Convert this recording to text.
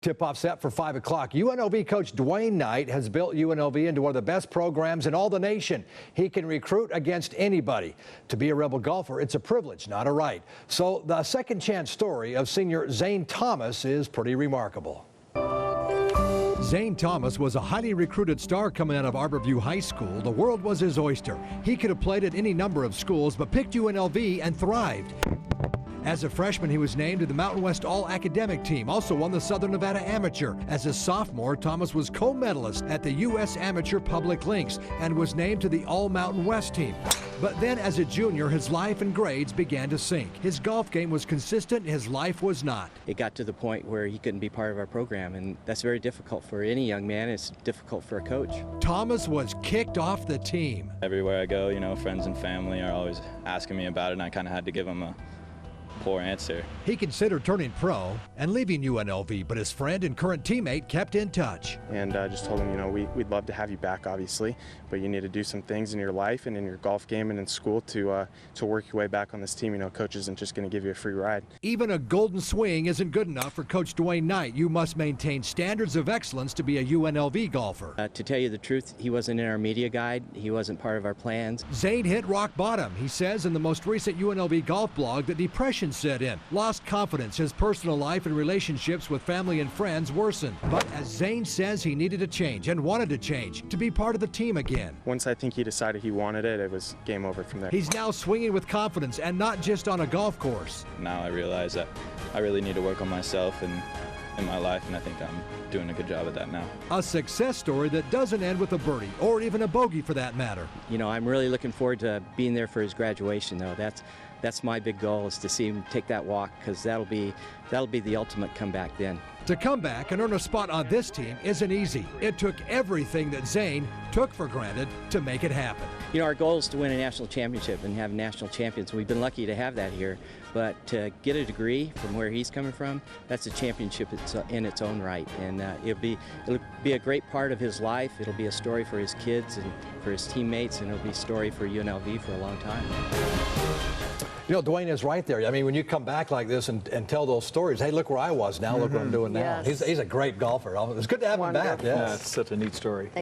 Tip-off set for 5 o'clock. UNLV coach Dwaine Knight has built UNLV into one of the best programs in all the nation. He can recruit against anybody. To be a Rebel golfer, it's a privilege, not a right. So the second chance story of senior Zane Thomas is pretty remarkable. Zane Thomas was a highly recruited star coming out of Arborview High School. The world was his oyster. He could have played at any number of schools, but picked UNLV and thrived. As a freshman, he was named to the Mountain West All-Academic Team, also won the Southern Nevada Amateur. As a sophomore, Thomas was co-medalist at the U.S. Amateur Public Links and was named to the All-Mountain West team. But then as a junior, his life and grades began to sink. His golf game was consistent, his life was not. It got to the point where he couldn't be part of our program, and that's very difficult for any young man. It's difficult for a coach. Thomas was kicked off the team. Everywhere I go, you know, friends and family are always asking me about it, and I kind of had to give them a poor answer. He considered turning pro and leaving UNLV, but his friend and current teammate kept in touch. And just told him, you know, we'd love to have you back, obviously, but you need to do some things in your life and in your golf game and in school to work your way back on this team. You know, coach isn't just going to give you a free ride. Even a golden swing isn't good enough for Coach Dwaine Knight. You must maintain standards of excellence to be a UNLV golfer. To tell you the truth, he wasn't in our media guide. He wasn't part of our plans. Zane hit rock bottom. He says in the most recent UNLV golf blog that depression set in. Lost confidence. His personal life and relationships with family and friends worsened. But as Zane says, he needed to change and wanted to change to be part of the team again. Once I think he decided he wanted it, it was game over from there. He's now swinging with confidence and not just on a golf course. Now I realize that I really need to work on myself and in my life, and I think I'm doing a good job at that now. A success story that doesn't end with a birdie or even a bogey for that matter. You know, I'm really looking forward to being there for his graduation, though. That's my big goal, is to see him take that walk, because that'll be the ultimate comeback then. To come back and earn a spot on this team isn't easy. It took everything that Zane took for granted to make it happen. You know, our goal is to win a national championship and have national champions. We've been lucky to have that here, but to get a degree from where he's coming from, that's a championship in its own right. And it'll be a great part of his life. It'll be a story for his kids and for his teammates, and it'll be a story for UNLV for a long time. You know, Dwaine is right there. I mean, when you come back like this and tell those stories, hey, look where I was now, look what I'm doing now. Yes. He's a great golfer. It's good to have him back. Wonderful. Yes. Yeah, it's such a neat story.